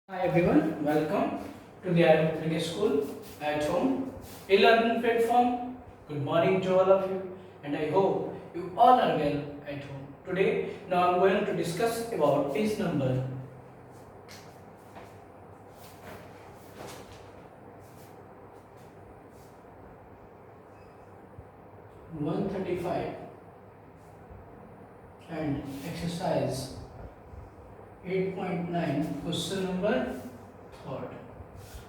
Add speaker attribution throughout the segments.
Speaker 1: Hi everyone, welcome to the Arabic School at home, a learning platform. Good morning to all of you, and I hope you all are well at home. Today, now I'm going to discuss about page number 135 and exercise 8.9 question number third.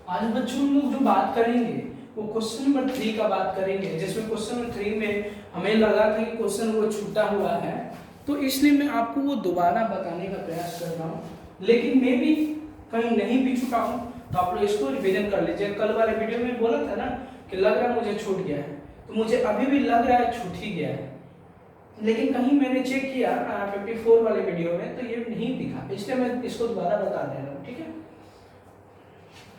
Speaker 1: आज बच्चों हम लोग जो बात करेंगे वो question number 3 का बात करेंगे, जिसमें क्वेश्चन नंबर 3 में हमें लगा था कि क्वेश्चन वो छूटा हुआ है, तो इसलिए मैं आपको वो दोबारा बताने का प्रयास कर रहा हूँ। लेकिन मैं भी कहीं नहीं भी छूटा हूँ तो आप लोग इसको रिवीजन कर लीजिए। कल वाले वीडियो में बोला था ना कि लग रहा है मुझे छूट गया है, तो मुझे अभी भी लग रहा है छूट ही गया है, लेकिन कहीं मैंने चेक किया 54 वाले वीडियो में तो ये नहीं दिखा, इसलिए मैं इसको दोबारा बता दे रहा हूँ। ठीक है,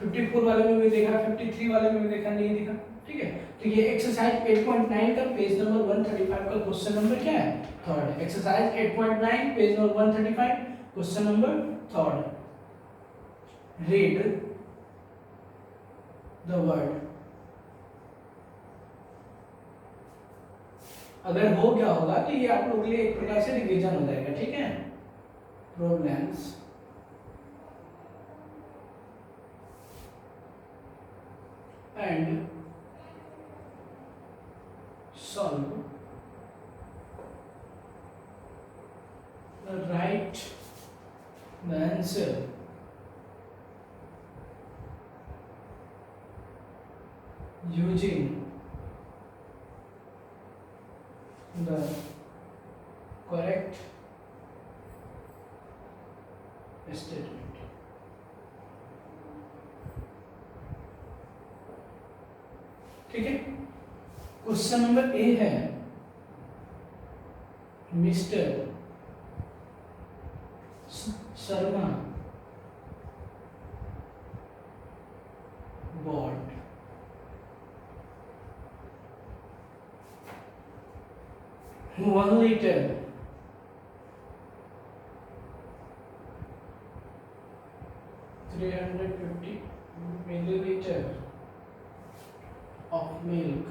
Speaker 1: 54 वाले में भी देखा, 53 वाले में भी देखा, नहीं दिखा। ठीक है, तो ये एक्सरसाइज 8.9 का पेज नंबर 135 का क्वेश्चन नंबर क्या है? Third. Exercise 8.9 page number 135 question number third. Read the word. अगर हो गया होगा तो ये आप लोगों के लिए एक प्रकार से रिवीजन हो जाएगा। ठीक है, problems and solve right the answer using the correct statement। ठीक है, क्वेश्चन नंबर ए है mister Sharma bought 1 liter 350 milliliter of milk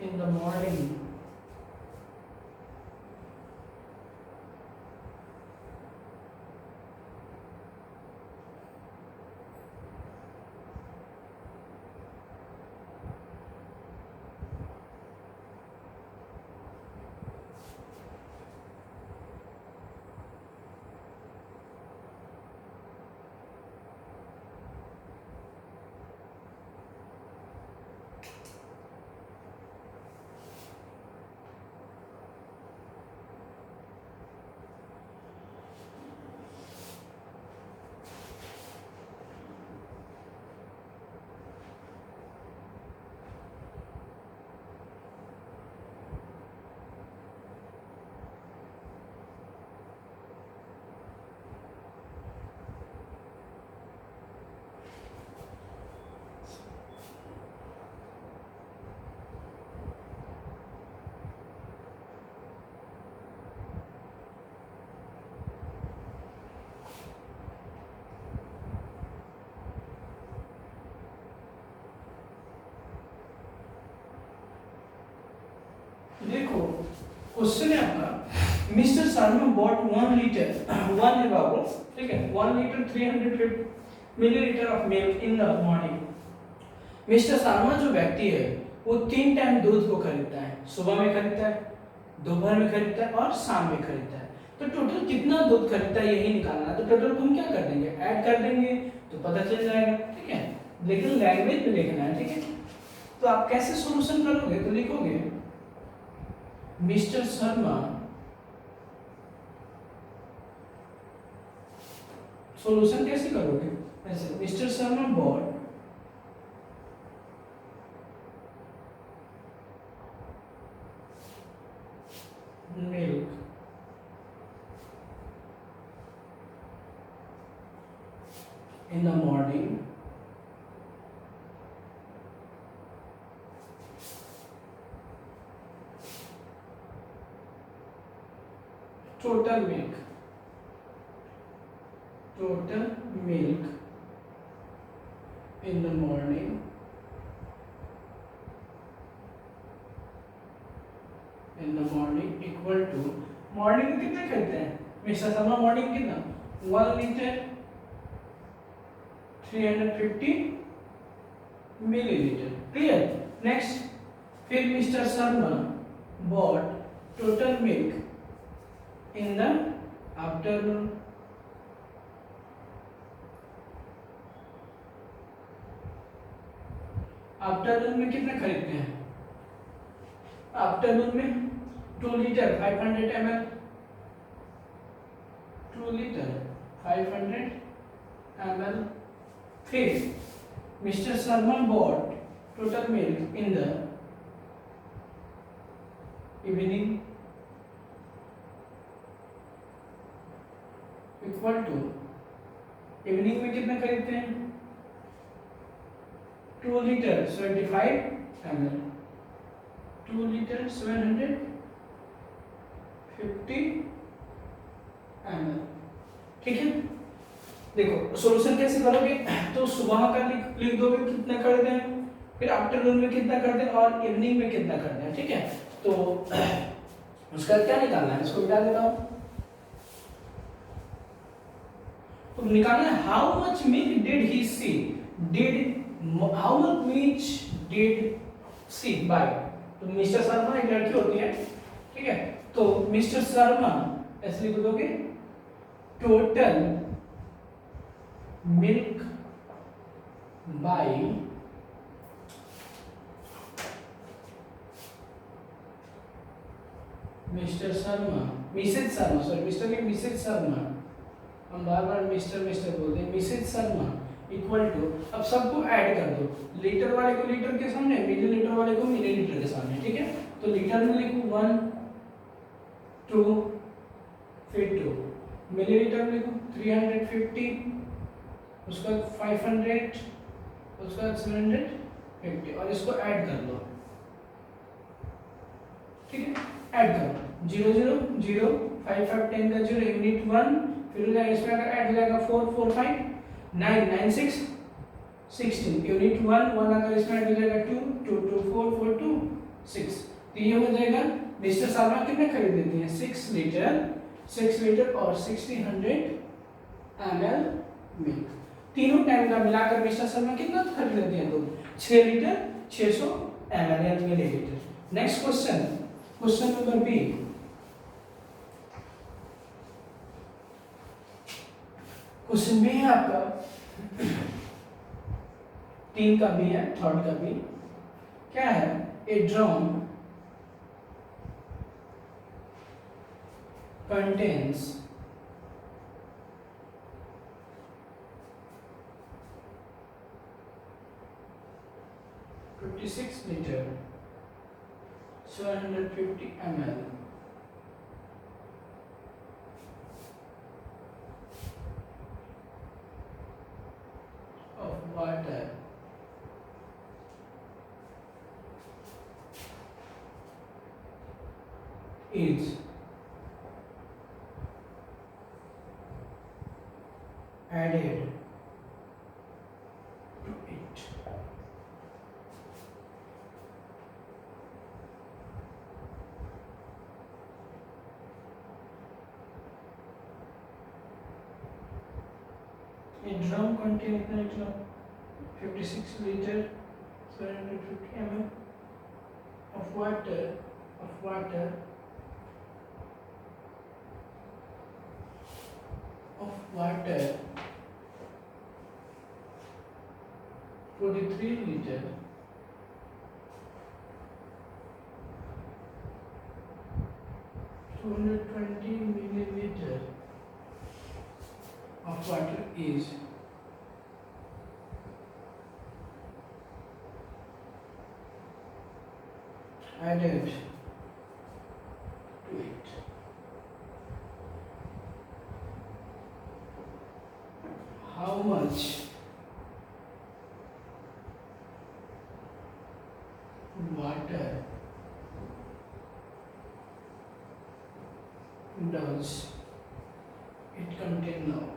Speaker 1: in the morning देखो क्वेश्चन है आपका मिस्टर शर्मा बॉट 1 लीटर 1 है बाबू। ठीक है, 1 litre 350 millilitre of milk in the morning. Mister Sharma जो व्यक्ति है वो 3 टाइम दूध को खरीदता है, सुबह में खरीदता है, दोपहर में खरीदता है और शाम में खरीदता है। तो टोटल कितना दूध खरीदता है यही निकालना है। तो टोटल को हम क्या कर देंगे, ऐड कर देंगे तो पता चल जाएगा। ठीक है, लेकिन लैंग्वेज में लिखना है। ठीक है, तो आप कैसे सॉल्यूशन करोगे, तो लिखोगे मिस्टर शर्मा सॉल्यूशन कैसे करोगे, ऐसे mister Sharma bought milk in the morning total milk, total milk in the morning, equal to, morning में कितना करते हैं मिस्टर शर्मा, मॉर्निंग कितना 1 लीटर 350 मिलीलीटर, क्लियर। नेक्स्ट, फिर mister Sharma bought total milk in the afternoon, afternoon में कितना खरीदते हैं, आफ्टरनून में 2 लीटर 500 ml, 2 लीटर 500 ml। फिर mister Sharma bought total milk in the evening equal to, evening में कितना खरीदते हैं 2 लीटर 75 ml, 2 लीटर 750 ml, ठीक है। देखो सॉल्यूशन कैसे करोगे, तो सुबह का लिख दोगे कितना कर दें, फिर आफ्टरनून में कितना कर दें और इवनिंग में कितना कर दें, ठीक है। तो उसका क्या निकालना है, इसको मिटा देता हूं। तो निकालना है how much milk did he she, how much milk did she buy, तो मिस्टर शर्मा एक लड़की होती है, ठीक है। तो मिस्टर शर्मा ऐसे लिख दोगे total milk by mister Sharma, Mrs Sharma, sorry mister नहीं मिसेज शर्मा, हम बार बार मिस्टर बोलते हैं, मिसेज शर्मा इक्वल टू, अब सबको ऐड कर दो, लीटर वाले को लीटर के सामने, मिलीलीटर वाले को मिलीलीटर के सामने, ठीक है। तो लीटर में लिखूं 1 2 फिर 2, मिलीलीटर में लिखूं 350, उसका 500, उसका 750 और इसको ऐड कर लो, ठीक है। ऐड करो 0 0 0 5 5 10 का 0, यूनिट 1, फिर हो जाएगा इसमें अगर ऐड हो जाएगा 4 4 5 9 9 6 16, यूनिट 1 1 अगर इसमें ऐड हो जाएगा 2 2 2 4 4 2 6, तो ये हो जाएगा मिस्टर शर्मा कितने खरीद लेते हैं 6 लीटर और 1600 ml मिल्क, तीनों टाइम का मिलाकर मिस्टर शर्मा कितना खरीद लेते हैं दूध 6 लीटर 600 ml या millilitre. Next question, question number B, question B है आपका 3 का बी है, थर्ड का बी क्या है, a drum contains 56 litre 750 ml of water is added to it, a drum contains 56 liter 750 ml of water of water 43 liter 220 milliliter of water is added to it. How much water does it contain now?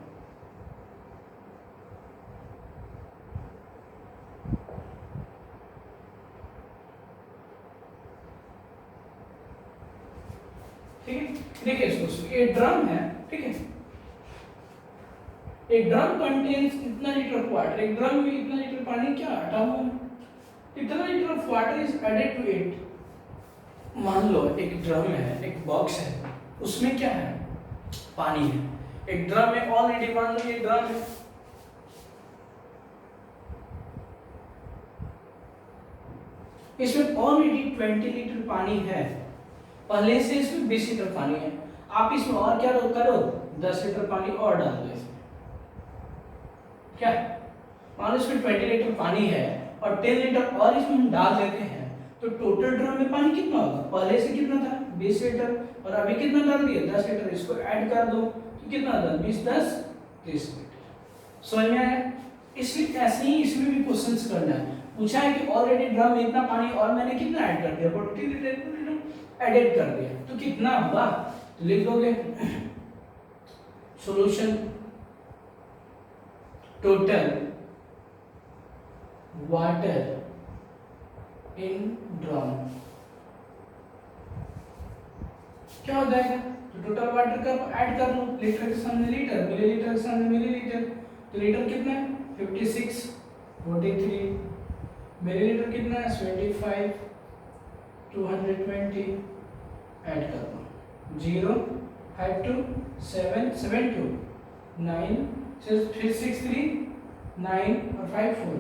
Speaker 1: ठीक है, देखिए इसको, ये drum है, ठीक है, एक drum contains इतना लीटर ऑफ वाटर, एक ड्रम में इतना लीटर पानी क्या हटा हुआ है, इतना litre of water is added to it. मान लो एक ड्रम है, एक बॉक्स है, उसमें क्या है, पानी है। एक ड्रम में ऑलरेडी, मान लो ये ड्रम है, इसमें ऑलरेडी 20 लीटर पानी है, पहले से इसमें 20 लीटर पानी है। आप इसमें और क्या करो, 10 लीटर पानी और डाल दो इसमें। क्या मान लो इसमें 20 लीटर पानी है और 10 लीटर और इसमें हम डाल देते हैं, तो टोटल ड्रम में पानी कितना होगा, पहले से कितना था 20 लीटर, और अभी कितना डाल दिया 10 लीटर, इसको ऐड कर दो तो कितना था 20 10 30 लीटर। समझ में आया? इसलिए ऐसे ही इसमें भी क्वेश्चंस करना है। पूछा है कि ऑलरेडी ड्रम में इतना पानी और मैंने कितना ऐड कर दिया, 40 लीटर एडेड कर दिया, तो कितना होगा, तो लिख दोगे solution total water in drum क्या हो जाएगा, तो टोटल वाटर का ऐड कर लो, लीटर के सामने लीटर, मिलीलीटर के सामने मिलीलीटर, तो लीटर कितना है 56, 43, मिलीलीटर कितना है 75, 220, ऐड कर दो 0, 5 2, 7, 7 2, 9, फिर 6 3, 9 और 5 4,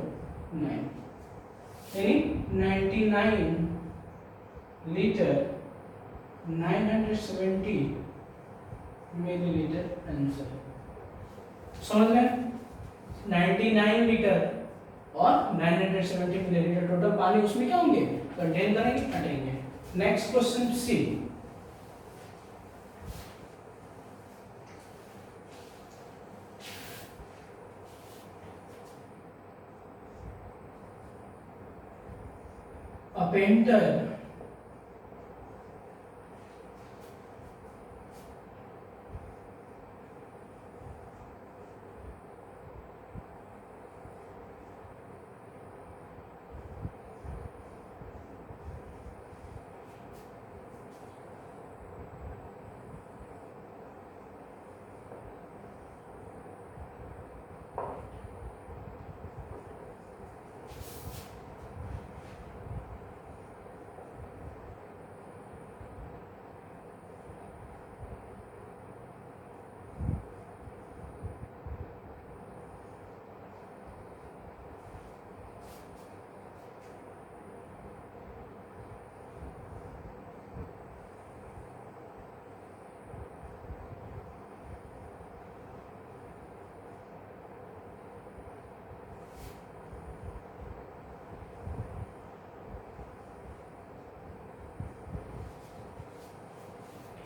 Speaker 1: 9, यानी 99 लीटर 970 मिलीलीटर आंसर। समझ में? 99 लीटर और 970 मिलीलीटर टोटल पानी उसमें क्या होंगे, कंटेन करेंगे, हटेंगे। Next question C, a painter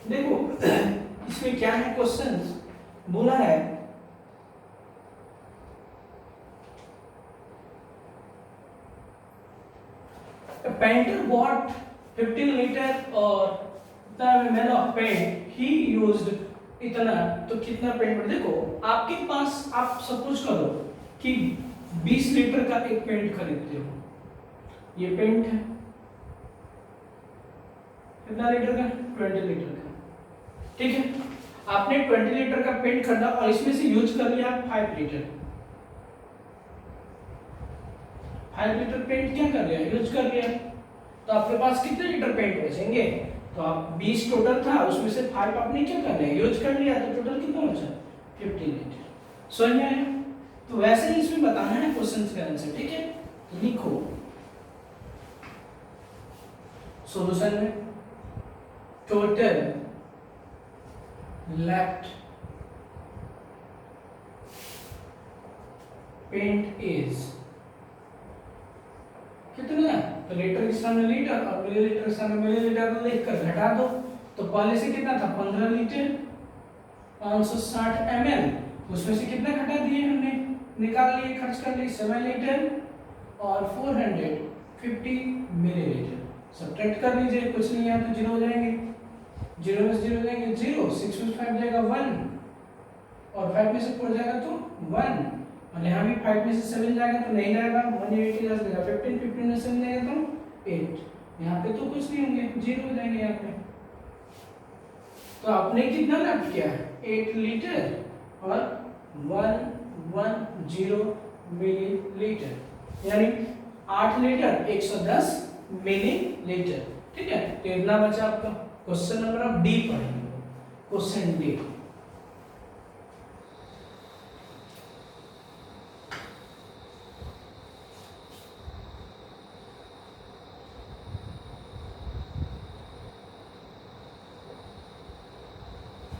Speaker 1: देखो इसमें क्या है, क्वेश्चंस बोला है पेंटर बॉट 15 लीटर और इतना ml of paint, he used इतना, तो कितना पेंट, देखो आपके पास, आप सपोज करो कि 20 लीटर का एक पेंट खरीदते हो, ये पेंट है कितना लीटर का, 20 लीटर का, ठीक है। आपने 20 लीटर का पेंट खरीदा और इसमें से यूज कर लिया 5 लीटर, 5 लीटर पेंट क्या कर लिया, यूज कर लिया, तो आपके पास कितने लीटर पेंट बचेंगे, तो आप 20 टोटल था, उसमें से 5 आपने क्या कर लिया, यूज कर लिया, तो टोटल कितना बचा 50 लीटर। समझ में आया? तो वैसे ही इसमें बताना है क्वेश्चंस का आंसर, ठीक है। तो लिखो सॉल्यूशन में टोटल left paint is कितना, तो लीटर के सामने लीटर और मिलीलीटर के सामने मिलीलीटर लिख कर घटा दो, तो पहले से कितना था 15 लीटर 560 ml, उसमें से कितना घटा दिए हमने, निकाल लिए, खर्च कर लिए 7 लीटर और 450 मिलीलीटर, सब्ट्रैक्ट कर लीजिए, कुछ नहीं है तो 0 हो जाएंगे, जीरो में से जीरो जाएंगे जीरो, 6 में 5 जाएगा 1, और 5 में से 4 जाएगा तो 1, और यहाँ भी 5 में से 7 जाएगा तो नहीं जाएगा, 180 10 देगा 15, 15 में 7 जाएगा तो 8, यहाँ पे तो कुछ नहीं होंगे, जीरो हो जाएंगे यहाँ पे। तो आपने कितना लेफ्ट किया है 8 लीटर और 110 मिलीलीटर, यानी 8 लीटर 110 मिलीलीटर। ठीक है, तो इतना बचा आपका। क्वेश्चन नंबर आप डी पढ़ेंगे, question D.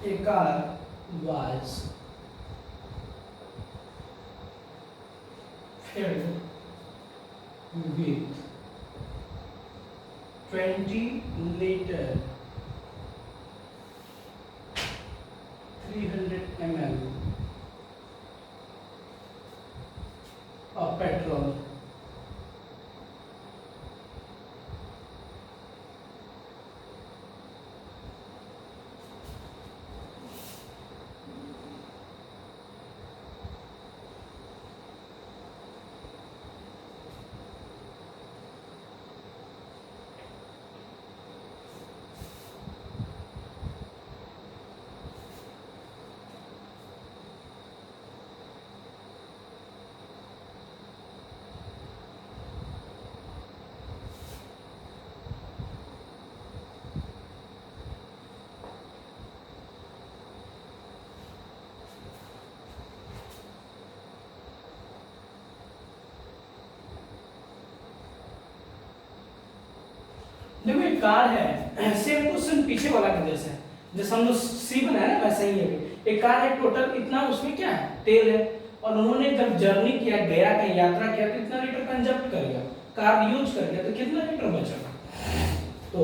Speaker 1: A car was filled with 20 liter 300 ml of petrol. देखो एक कार है, सेम क्वेश्चन पीछे वाला के जैसे है, जैसे हम लोग सी बनाया ना वैसा ही है। एक कार है, टोटल इतना उसमें क्या है तेल है, और उन्होंने जब जर्नी किया, गया कहीं यात्रा किया तो इतना लीटर कंजप्ट कर गया, कार यूज कर गया, तो कितना लीटर बचेगा? तो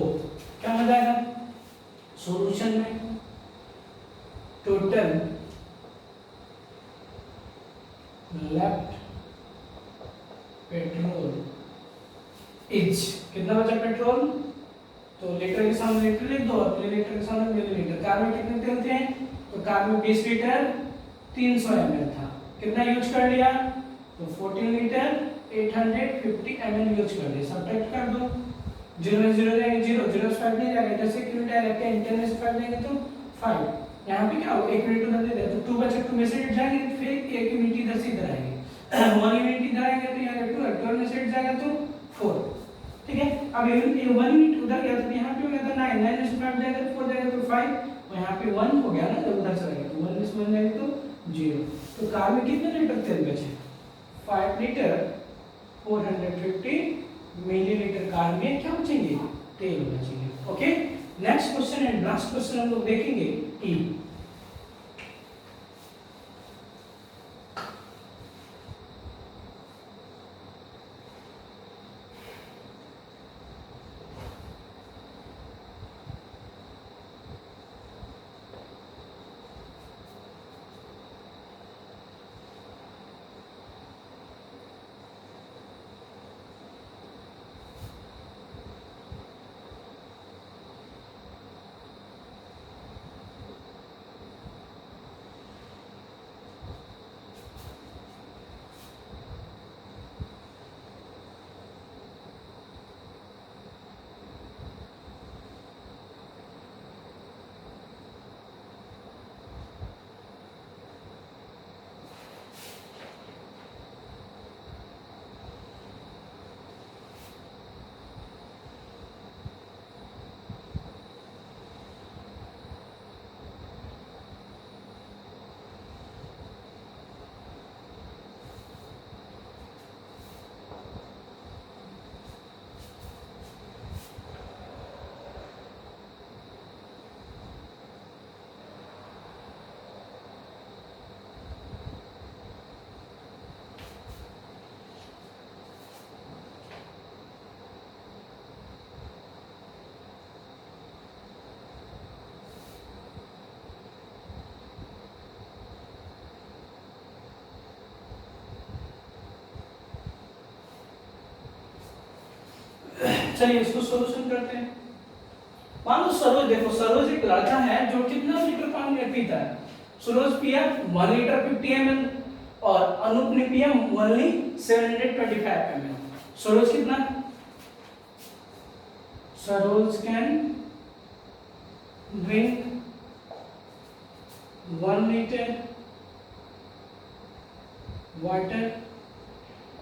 Speaker 1: क्या हो जाएगा सॉल्यूशन में, टोटल लेफ्ट पेट्रोल इज, कितना बचा पेट्रोल? तो लीटर के सामने लीटर लिख दो और मिलीलीटर के सामने मिलीलीटर। कार में कितने तेल थे? तो कार में 20 लीटर 300 ml था, कितना यूज कर लिया? तो 14 लीटर 850 ml यूज कर लिया। सब्ट्रैक्ट कर दो, 0 में 0 जाएंगे 0, 0 से 5 नहीं जाएगा, इधर से किलो डायरेक्ट है, 10 में से 5 जाएंगे तो 5, यहाँ पे क्या हो 1 यूनिट उधर दे दे तो 2 बचा, 2 में से 8 जाएंगे, फिर 1 यूनिट इधर से इधर आएंगे, 1 यूनिट इधर आएंगे तो यहाँ 12 में से 8 जाएगा तो 4। ठीक है, अब ये 1 यूनिट उधर गया तो यहाँ पे हो गया था 9, 9 में से 5 जाएगा तो 4 जाएगा तो 5, और यहाँ पे 1 हो गया ना, जब उधर चला गया तो 1 में से 1 जाएगा तो 0। तो कार में कितने लीटर तेल बचे? 5 लीटर 450 मिलीलीटर कार में क्या बचेंगे? तेल बचेंगे। Okay, next question and last question हम लोग देखेंगे ई। चलिए इसको सॉल्यूशन करते हैं। मान लो सरोज, देखो सरोज एक लड़का है जो कितना लीटर पानी पीता है। सरोज पिया 1 लीटर 50 ml और अनूप ने पिया ओनली 725 ml। सरोज कितना, Saroj can drink 1 litre water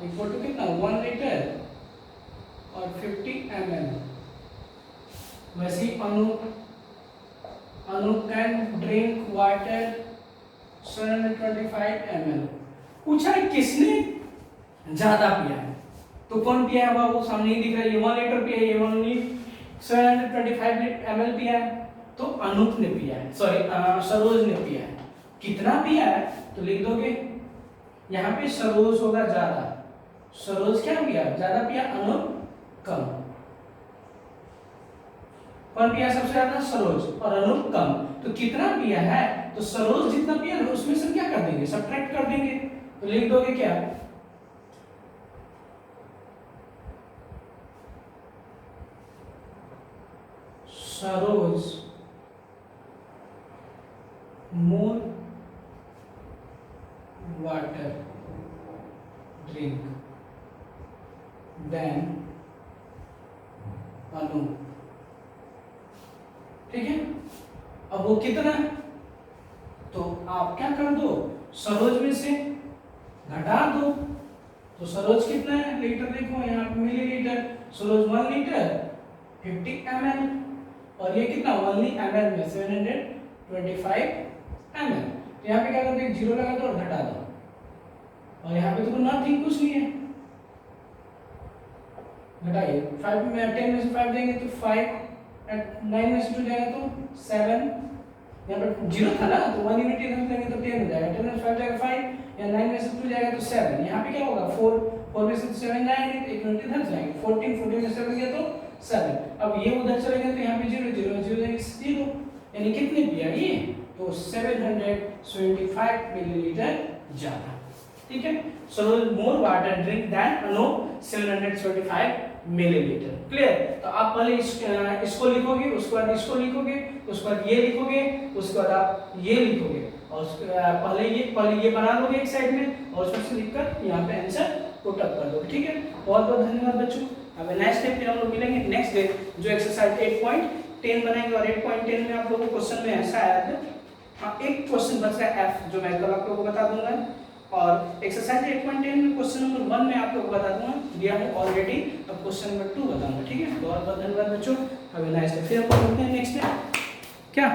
Speaker 1: equal to कितना 1 लीटर और 50 ml। वैसे ही Anu can drink water 725 ml। पूछा है किसने ज्यादा पिया है, तो कौन पिया है वो सामने ही दिख रहा है, ये 1 लीटर पिया है, ये ओनली 725 ml पिया है, तो अनूप ने पिया है, सॉरी सरोज ने पिया है। कितना पिया है तो लिख दोगे, यहाँ पे सरोज होगा ज्यादा, सरोज क्या पिया ज्यादा पिया, अनूप कम। कौन पिया सबसे ज्यादा, सरोज, और अनूप कम। तो कितना पिया है, तो सरोज जितना पिया ना उसमें से क्या कर देंगे, सब्ट्रैक्ट कर देंगे, तो लिख दोगे क्या, Saroj more water drink than Anu. ठीक है, अब वो कितना, तो आप क्या कर दो, सरोज में से घटा दो, तो सरोज कितना है लीटर, देखो यहाँ पे मिलीलीटर, सरोज 1 लीटर 50 ml और ये कितना ओनली ml में 725 ml। तो यहाँ पे क्या करते हैं, जीरो लगा दो और घटा दो, और यहाँ पे तो नथिंग, कुछ नहीं है, घटाइए 5 में 10 में से 5 देंगे तो 5, 9 में से 2 जाएगा तो 7, यहाँ पर जीरो था ना तो 1 यूनिट इधर देंगे तो 10 हो जाएगा, 10 में से 5 जाएगा 5, या 9 में से 2 जाएगा तो 7, यहाँ पे क्या होगा 4, 4 में से 7 जाएंगे तो 1 यूनिट इधर जाएंगे, 14, 14 में से 7 गया तो 7। अब ये उधर चले गए तो यहाँ पे 0, 0, 0 जाएंगे 0, यानी कितने पिया ये, तो 725 मिलीलीटर ज्यादा। ठीक है, Saroj more water drink than Anu 725 millilitre. Clear, तो आप पहले इसको लिखोगे, उसके बाद इसको लिखोगे, उसके बाद ये लिखोगे, उसके बाद आप ये लिखोगे, और पहले ये बना दोगे एक साइड में, और उसमें से लिखकर यहाँ पे आंसर पुट अप कर दोगे। ठीक है, बहुत बहुत धन्यवाद बच्चों। अब नेक्स्ट डे फिर हम लोग मिलेंगे नेक्स्ट डे, जो एक्सरसाइज 8.10 बनाएंगे, और 8.10 में आप लोगों को क्वेश्चन में ऐसा आया था, हाँ एक क्वेश्चन बच गया एफ, जो मैं कल आप लोगों को बता दूंगा, और एक्सरसाइज 8.10 में क्वेश्चन नंबर 1 में आप लोगों को बता दूंगा, दिया है ऑलरेडी, अब क्वेश्चन नंबर 2 बताऊंगा। ठीक है, बहुत बहुत धन्यवाद बच्चों, हैव अ नाइस डे। फिर हम लोग मिलते हैं नेक्स्ट डे, क्या